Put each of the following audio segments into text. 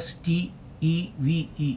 STEVE,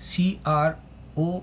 CROWDER,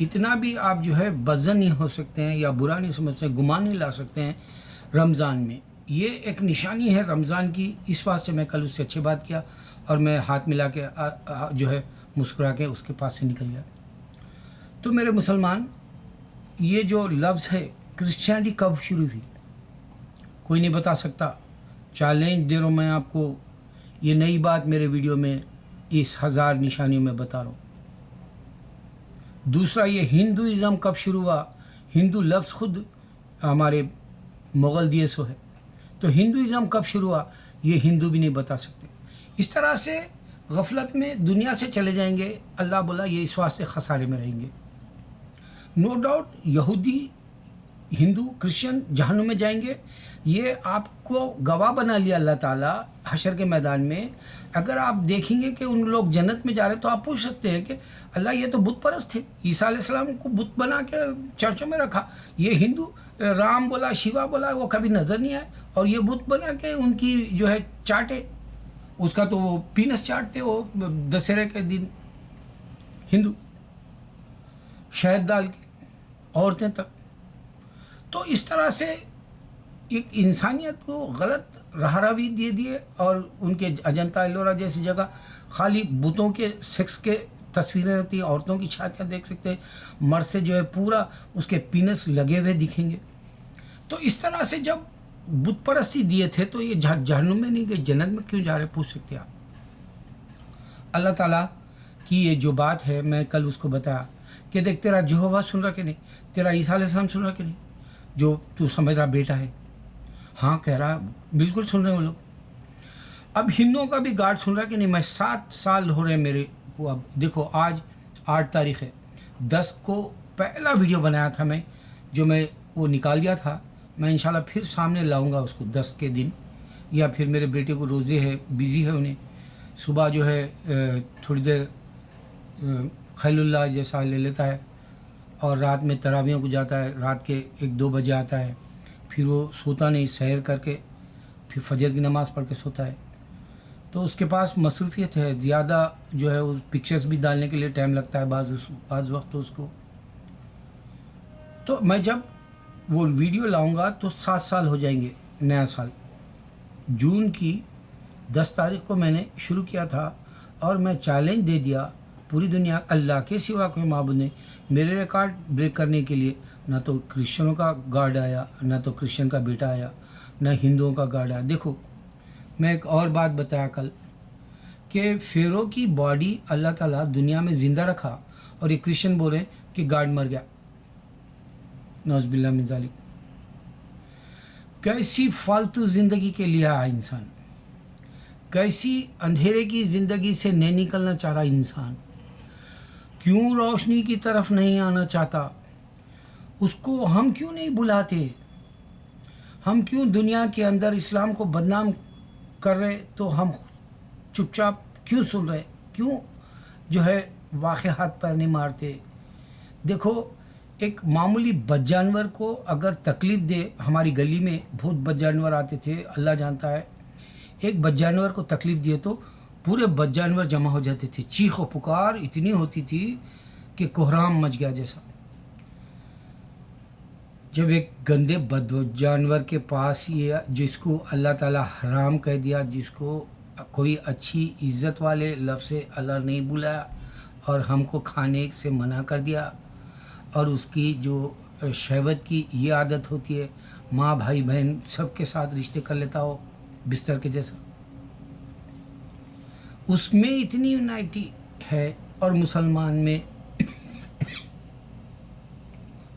اتنا بھی آپ جو ہے بزن نہیں ہو سکتے ہیں یا برا نہیں سمجھ سکتے، گمان نہیں لا سکتے ہیں رمضان میں۔ یہ ایک نشانی ہے رمضان کی، اس بات سے میں کل اس سے اچھی بات کیا اور میں ہاتھ ملا کے جو ہے مسکرا کے اس کے پاس سے نکل گیا۔ تو میرے مسلمان، یہ جو لفظ ہے کرسچینٹی کب شروع ہوئی کوئی نہیں بتا سکتا۔ چیلنج دے رہا ہوں میں آپ کو، یہ نئی بات میرے ویڈیو میں اس 1000 نشانیوں میں بتا رہا ہوں۔ دوسرا، یہ ہندوازم کب شروع ہوا؟ ہندو لفظ خود ہمارے مغل دیے سو ہے، تو ہندوازم کب شروع ہوا یہ ہندو بھی نہیں بتا سکتے۔ اس طرح سے غفلت میں دنیا سے چلے جائیں گے، اللہ بولا یہ اس واسطے خسارے میں رہیں گے۔ نو ڈاؤٹ یہودی، ہندو، کرسچن جہنم میں جائیں گے، یہ آپ کو گواہ بنا لیا اللہ تعالیٰ حشر کے میدان میں۔ اگر آپ دیکھیں گے کہ ان لوگ جنت میں جا رہے ہیں تو آپ پوچھ سکتے ہیں کہ اللہ یہ تو بت پرست تھے، عیسیٰ علیہ السلام کو بت بنا کے چرچوں میں رکھا، یہ ہندو رام بولا شیوا بولا وہ کبھی نظر نہیں آئے، اور یہ بت بنا کے ان کی جو ہے چاٹے، اس کا تو وہ پینس چاٹتے وہ دسہرے کے دن ہندو، شہد ڈال کے عورتیں تک۔ تو اس طرح سے ایک انسانیت کو غلط راہراوی دے دیے، اور ان کے اجنتا ایلورا جیسی جگہ خالی بتوں کے سیکس کے تصویریں رہتی ہیں، عورتوں کی چھاتیاں دیکھ سکتے ہیں، مرد سے جو ہے پورا اس کے پینس لگے ہوئے دکھیں گے۔ تو اس طرح سے جب بت پرستی دیے تھے تو یہ جہنم میں نہیں گئے، جنت میں کیوں جا رہے پوچھ سکتے ہیں آپ۔ اللہ تعالیٰ کی یہ جو بات ہے میں کل اس کو بتایا کہ دیکھ تیرا یہوہ سن رہا کہ نہیں، تیرا عیسیٰ علیہ السلام سن رہا کہ نہیں، جو تو سمجھ رہا بیٹا ہے، ہاں کہہ رہا بالکل سن رہے ہیں وہ لوگ۔ اب ہندوؤں کا بھی گارڈ سن رہا کہ نہیں، میں 7 سال ہو رہے ہیں میرے کو۔ اب دیکھو آج 8 تاریخ ہے، 10 کو پہلا ویڈیو بنایا تھا میں، جو میں وہ نکال دیا تھا، میں انشاءاللہ پھر سامنے لاؤں گا اس کو 10 کے دن، یا پھر میرے بیٹے کو روزے ہے، بیزی ہے انہیں، صبح جو ہے تھوڑی دیر خیل اللہ جیسا لے لیتا ہے، اور رات میں تراویحوں کو جاتا ہے، رات کے 1-2 بجے آتا ہے، پھر وہ سوتا نہیں، سحر کر کے پھر فجر کی نماز پڑھ کے سوتا ہے۔ تو اس کے پاس مصروفیت ہے زیادہ، جو ہے وہ پکچرز بھی ڈالنے کے لیے ٹائم لگتا ہے بعض وقت اس کو۔ تو میں جب وہ ویڈیو لاؤں گا تو 7 سال ہو جائیں گے، نیا سال جون کی 10 تاریخ کو میں نے شروع کیا تھا، اور میں چیلنج دے دیا پوری دنیا، اللہ کے سوا کوئی معبود نہیں۔ میرے ریکارڈ بریک کرنے کے لیے نہ تو کرسچنوں کا گارڈ آیا، نہ تو کرسچن کا بیٹا آیا، نہ ہندوؤں کا گارڈ آیا۔ دیکھو میں ایک اور بات بتایا کل کہ فیرو کی باڈی اللہ تعالیٰ دنیا میں زندہ رکھا، اور ایک کرسچن بول رہے ہیں کہ گارڈ مر گیا، نعوذ باللہ من ذالک۔ کیسی فالتو زندگی کے لیے آیا انسان، کیسی اندھیرے کی زندگی سے نہیں نکلنا چاہ رہا انسان، کیوں روشنی کی طرف نہیں آنا چاہتا، اس کو ہم کیوں نہیں بلاتے، ہم کیوں دنیا کے اندر اسلام کو بدنام کر رہے تو ہم چپ چاپ کیوں سن رہے، کیوں جو ہے واقعات پر نہیں مارتے۔ دیکھو ایک معمولی بد جانور کو اگر تکلیف دے، ہماری گلی میں بہت بد جانور آتے تھے، اللہ جانتا ہے، ایک بد جانور کو تکلیف دیے تو پورے بد جانور جمع ہو جاتے تھے، چیخ و پکار اتنی ہوتی تھی کہ کوہرام مچ گیا جیسا۔ جب ایک گندے بد جانور کے پاس یہ جس کو اللہ تعالیٰ حرام کہہ دیا، جس کو کوئی اچھی عزت والے لفظ سے اللہ نہیں بلایا، اور ہم کو کھانے سے منع کر دیا، اور اس کی جو شہوت کی یہ عادت ہوتی ہے، ماں بھائی بہن سب کے ساتھ رشتے کر لیتا ہو بستر کے جیسا، اس میں اتنی یونائٹی ہے، اور مسلمان میں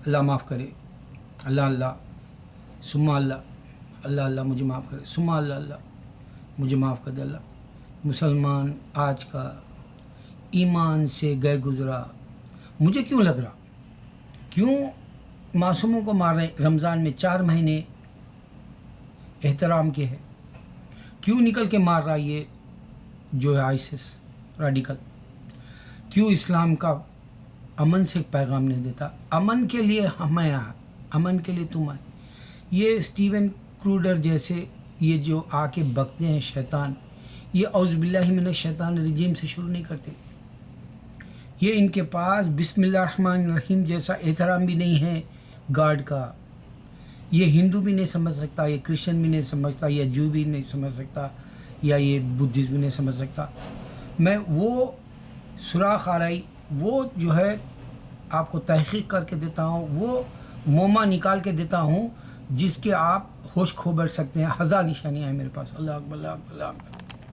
اللہ معاف کرے، اللہ اللہ سما اللہ، اللہ اللہ مجھے معاف کرے، سما اللہ اللہ مجھے معاف کر دے اللہ۔ مسلمان آج کا ایمان سے گئے گزرا، مجھے کیوں لگ رہا، کیوں معصوموں کو مار رہے ہیں؟ رمضان میں 4 مہینے احترام کے ہے، کیوں نکل کے مار رہا یہ جو ہے آئسس ریڈیکل؟ کیوں اسلام کا امن سے ایک پیغام نہیں دیتا؟ امن کے لیے ہم آئے، امن کے لیے تم آئے۔ یہ اسٹیون کروڈر جیسے یہ جو آ کے بکتے ہیں شیطان، یہ اعوذ باللہ من الشیطان الرجیم سے شروع نہیں کرتے، یہ ان کے پاس بسم اللہ الرحمن الرحیم جیسا احترام بھی نہیں ہے گاڈ کا. یہ ہندو بھی نہیں سمجھ سکتا, یہ کرسچن بھی نہیں سمجھتا, یا جو بھی نہیں سمجھ سکتا, یا یہ بدھسٹ بھی نہیں سمجھ سکتا. میں وہ سوراخ آرائی, وہ جو ہے آپ کو تحقیق کر کے دیتا ہوں, وہ موما نکال کے دیتا ہوں جس کے آپ ہوش کھو بیٹھ سکتے ہیں. ہزار نشانیاں ہیں میرے پاس. اللہ اکبر اللہ اکبر اللہ اکبر.